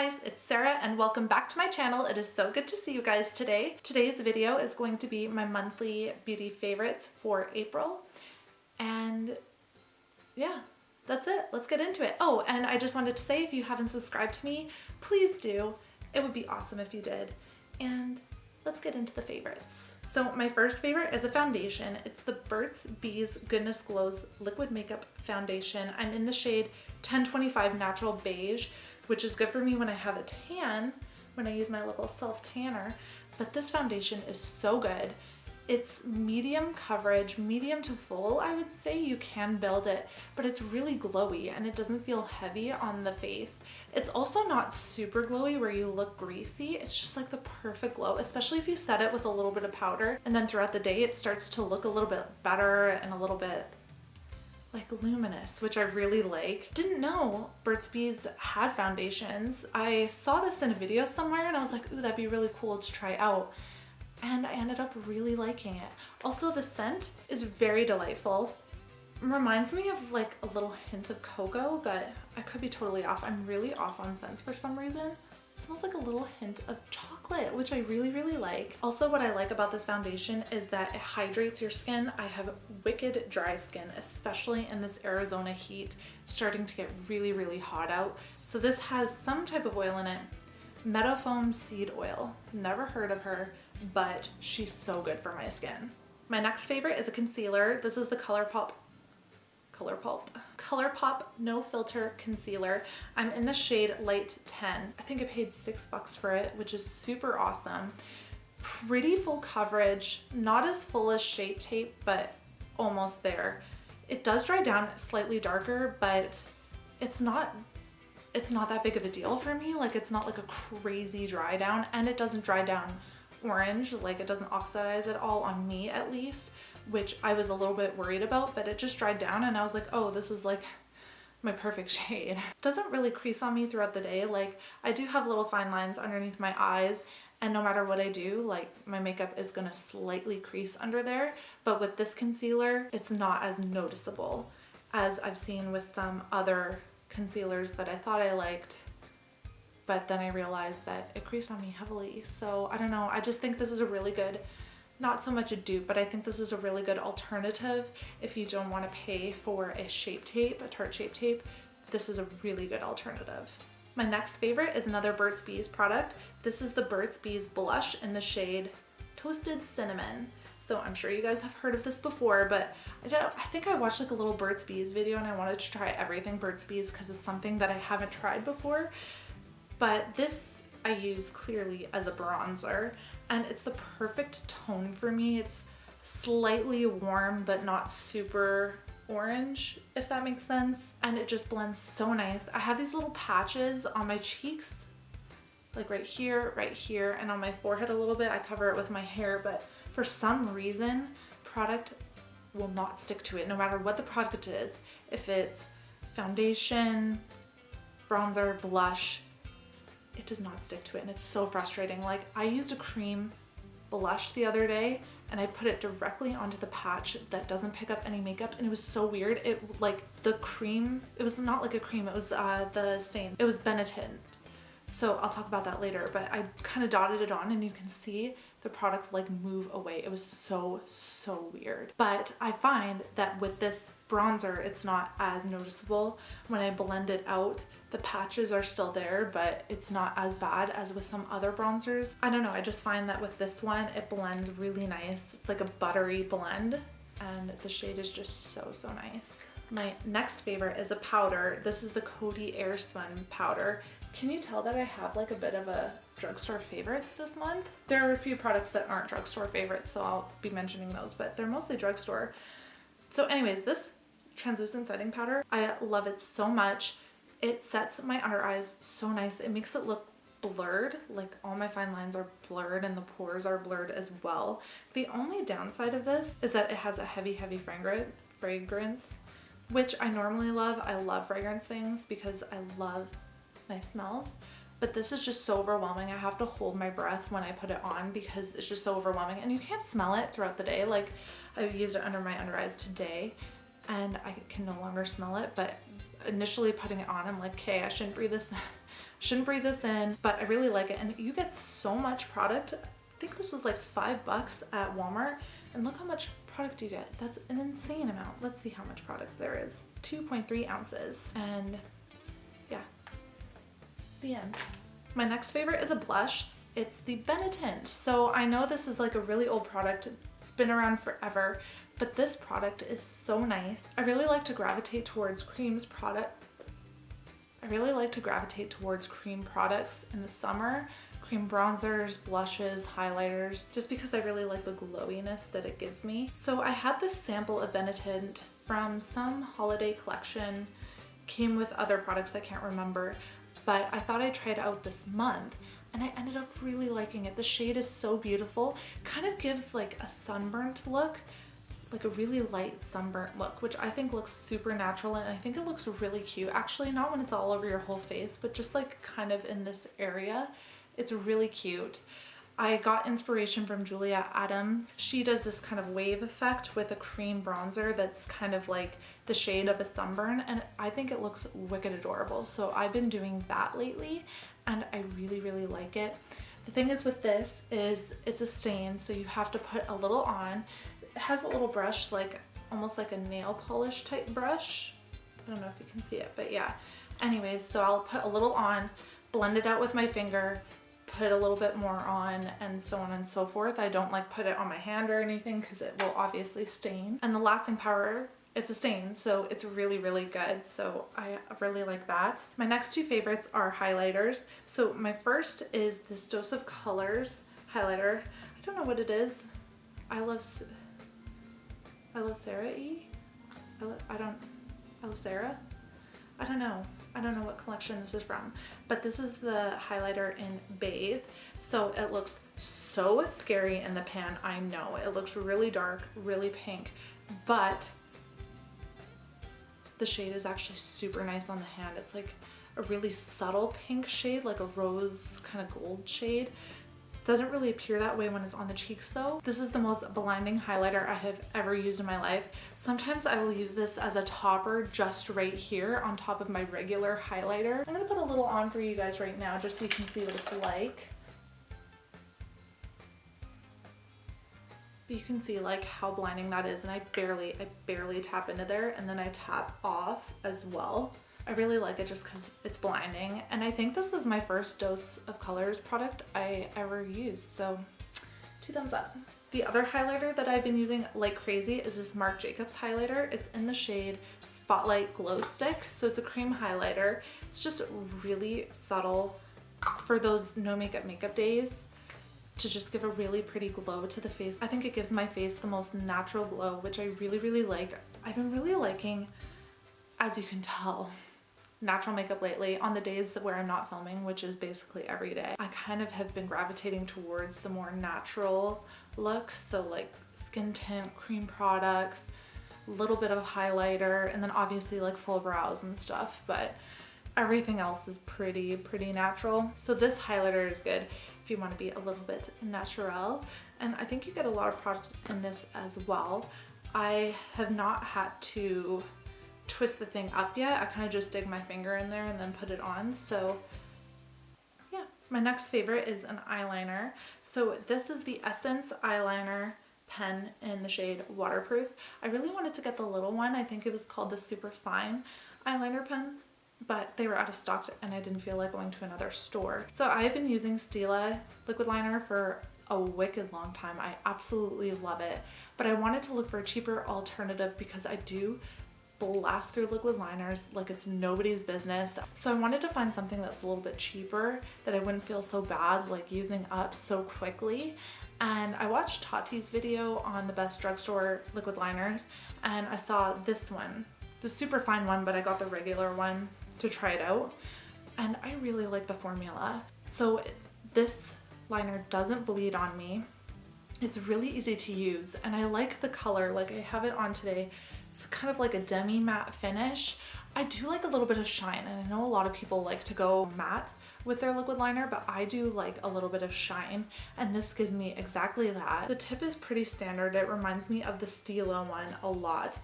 guys, it's Sarah and welcome back to my channel. It is so good to see you guys today. Today's video is going to be my monthly beauty favorites for April. And yeah, that's it. Let's get into it. Oh, and I just wanted to say, if you haven't subscribed to me, please do. It would be awesome if you did. And let's get into the favorites. So my first favorite is a foundation. It's the Burt's Bees Goodness Glows Liquid Makeup Foundation. I'm in the shade 1025 Natural Beige, which is good for me when I have a tan, when I use my little self tanner. But this foundation is so good. It's medium coverage, medium to full, I would say. You can build it, but it's really glowy and it doesn't feel heavy on the face. It's also not super glowy where you look greasy. It's just like the perfect glow, especially if you set it with a little bit of powder and then throughout the day it starts to look a little bit better and a little bit like luminous, which I really like. Didn't know Burt's Bees had foundations. I saw this in a video somewhere and I was like, ooh, that'd be really cool to try out. And I ended up really liking it. Also, the scent is very delightful. Reminds me of like a little hint of cocoa, but I could be totally off. I'm really off on scents for some reason. It smells like a little hint of chocolate, which I really, really like. Also, what I like about this foundation is that it hydrates your skin. I have wicked dry skin, especially in this Arizona heat. It's starting to get really, really hot out. So this has some type of oil in it. Meadowfoam seed oil. Never heard of her, but she's so good for my skin. My next favorite is a concealer. This is the Colourpop No Filter Concealer. I'm in the shade Light 10. I think I paid $6 for it, which is super awesome. Pretty full coverage, not as full as Shape Tape, but almost there. It does dry down slightly darker, but it's not that big of a deal for me. Like, it's not like a crazy dry down, and it doesn't dry down orange, like it doesn't oxidize at all on me, at least, which I was a little bit worried about, but it just dried down and I was like, oh, this is like my perfect shade. Doesn't really crease on me throughout the day. Like, I do have little fine lines underneath my eyes, and no matter what I do, like, my makeup is gonna slightly crease under there, but with this concealer, it's not as noticeable as I've seen with some other concealers that I thought I liked, but then I realized that it creased on me heavily. So I don't know, I just think this is a really good, not so much a dupe, but I think this is a really good alternative if you don't want to pay for a Shape Tape, a Tarte Shape Tape. This is a really good alternative. My next favorite is another Burt's Bees product. This is the Burt's Bees blush in the shade Toasted Cinnamon. So I'm sure you guys have heard of this before, but I think I watched like a little Burt's Bees video and I wanted to try everything Burt's Bees because it's something that I haven't tried before. But this I use clearly as a bronzer, and it's the perfect tone for me. It's slightly warm, but not super orange, if that makes sense. And it just blends so nice. I have these little patches on my cheeks, like right here, and on my forehead a little bit. I cover it with my hair, but for some reason, product will not stick to it, no matter what the product is. If it's foundation, bronzer, blush, it does not stick to it, and it's so frustrating. Like, I used a cream blush the other day and I put it directly onto the patch that doesn't pick up any makeup, and it was so weird. It, like, the cream, it was not like a cream, it was the stain. It was Benetint. So I'll talk about that later, but I kind of dotted it on and you can see the product like move away. It was so weird. But I find that with this bronzer, it's not as noticeable. When I blend it out, the patches are still there, but it's not as bad as with some other bronzers. I don't know, I just find that with this one, it blends really nice. It's like a buttery blend, and the shade is just so nice. My next favorite is a powder. This is the Coti Airspun powder. Can you tell that I have like a bit of a drugstore favorites this month? There are a few products that aren't drugstore favorites, so I'll be mentioning those, but they're mostly drugstore. So anyways, this translucent setting powder, I love it so much. It sets my under eyes so nice. It makes it look blurred, like all my fine lines are blurred and the pores are blurred as well. The only downside of this is that it has a heavy fragrance, which I normally love. I love fragrance things because I love nice smells, but this is just so overwhelming. I have to hold my breath when I put it on because it's just so overwhelming, and you can't smell it throughout the day. Like, I used it under my under eyes today and I can no longer smell it, but initially putting it on, I'm like, okay, I shouldn't breathe this Shouldn't breathe this in, but I really like it. And you get so much product. I think this was like $5 at Walmart. And look how much product you get. That's an insane amount. Let's see how much product there is. 2.3 ounces. And yeah, the end. My next favorite is a blush. It's the Benetint. So I know this is like a really old product. It's been around forever, but this product is so nice. I really like to gravitate towards cream products in the summer. Cream bronzers, blushes, highlighters, just because I really like the glowiness that it gives me. So I had this sample of Benetint from some holiday collection, came with other products I can't remember, but I thought I'd try it out this month and I ended up really liking it. The shade is so beautiful, kind of gives like a sunburnt look, like a really light sunburnt look, which I think looks super natural, and I think it looks really cute. Actually, not when it's all over your whole face, but just like kind of in this area. It's really cute. I got inspiration from Julia Adams. She does this kind of wave effect with a cream bronzer that's kind of like the shade of a sunburn, and I think it looks wicked adorable. So I've been doing that lately and I really, really like it. The thing is with this is it's a stain, so you have to put a little on. It has a little brush, like almost like a nail polish type brush. I don't know if you can see it, but yeah. Anyways, so I'll put a little on, blend it out with my finger, put a little bit more on, and so on and so forth. I don't like put it on my hand or anything because it will obviously stain. And the lasting power, it's a stain, so it's really, really good. So I really like that. My next two favorites are highlighters. So my first is this Dose of Colors highlighter. I don't know what it is. Iluvsarahii? Iluvsarah? I don't know what collection this is from, but this is the highlighter in Bathe. So it looks so scary in the pan, I know. It looks really dark, really pink, but the shade is actually super nice on the hand. It's like a really subtle pink shade, like a rose kind of gold shade. Doesn't really appear that way when it's on the cheeks though. This is the most blinding highlighter I have ever used in my life. Sometimes I will use this as a topper just right here on top of my regular highlighter. I'm gonna put a little on for you guys right now just so you can see what it's like. But you can see like how blinding that is, and I barely tap into there, and then I tap off as well. I really like it just because it's blinding, and I think this is my first Dose of Colors product I ever used, so 2 thumbs up. The other highlighter that I've been using like crazy is this Marc Jacobs highlighter. It's in the shade Spotlight Glow Stick, so it's a cream highlighter. It's just really subtle for those no makeup days to just give a really pretty glow to the face. I think it gives my face the most natural glow, which I really like. I've been really liking, as you can tell, natural makeup lately on the days where I'm not filming, which is basically every day. I kind of have been gravitating towards the more natural look, so like skin tint, cream products, a little bit of highlighter, and then obviously like full brows and stuff, but everything else is pretty natural. So this highlighter is good if you want to be a little bit natural, and I think you get a lot of product in this as well. I have not had to twist the thing up yet. I kind of just dig my finger in there and then put it on. So yeah, my next favorite is an eyeliner. So this is the Essence eyeliner pen in the shade Waterproof. I really wanted to get the little one. I think it was called the Super Fine eyeliner pen, but they were out of stock and I didn't feel like going to another store. So I've been using Stila liquid liner for a wicked long time. I absolutely love it, but I wanted to look for a cheaper alternative because I do blast through liquid liners like it's nobody's business. So I wanted to find something that's a little bit cheaper that I wouldn't feel so bad like using up so quickly. And I watched Tati's video on the best drugstore liquid liners, and I saw this one, the super fine one, but I got the regular one to try it out, and I really like the formula. So this liner doesn't bleed on me. It's really easy to use, and I like the color. Like I have it on today. It's kind of like a demi matte finish. I do like a little bit of shine, and I know a lot of people like to go matte with their liquid liner, but I do like a little bit of shine, and this gives me exactly that. The tip is pretty standard. It reminds me of the Stila one a lot.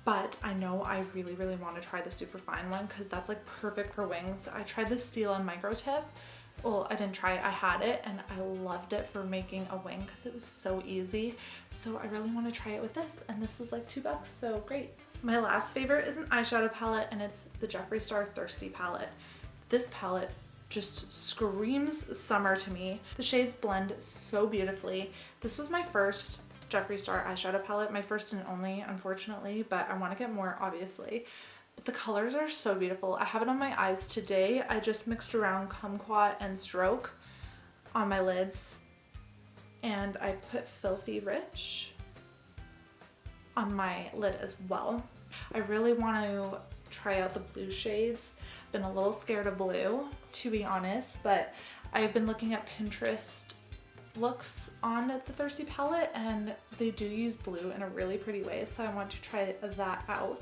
but I know I really, really want to try the super fine one because that's like perfect for wings. I tried the Steel and Micro Tip. Well, I didn't try it, I had it and I loved it for making a wing because it was so easy. So I really want to try it with this, and this was like $2, so great. My last favorite is an eyeshadow palette, and it's the Jeffree Star Thirsty palette. This palette just screams summer to me. The shades blend so beautifully. This was my first Jeffree Star eyeshadow palette, my first and only, unfortunately, but I want to get more, obviously. But the colors are so beautiful. I have it on my eyes today. I just mixed around Kumquat and Stroke on my lids, and I put Filthy Rich on my lid as well. I really want to try out the blue shades. Been a little scared of blue, to be honest, but I've been looking at Pinterest looks on the Thirsty palette, and they do use blue in a really pretty way, so I want to try that out.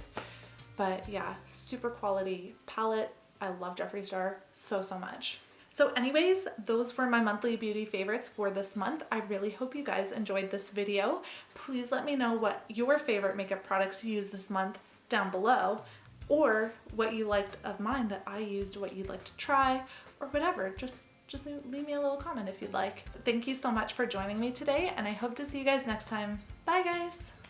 But yeah, super quality palette. I love Jeffree Star so much. So anyways, those were my monthly beauty favorites for this month. I really hope you guys enjoyed this video. Please let me know what your favorite makeup products you used this month down below, or what you liked of mine that I used, what you'd like to try, or whatever. Just leave me a little comment if you'd like. Thank you so much for joining me today, and I hope to see you guys next time. Bye guys!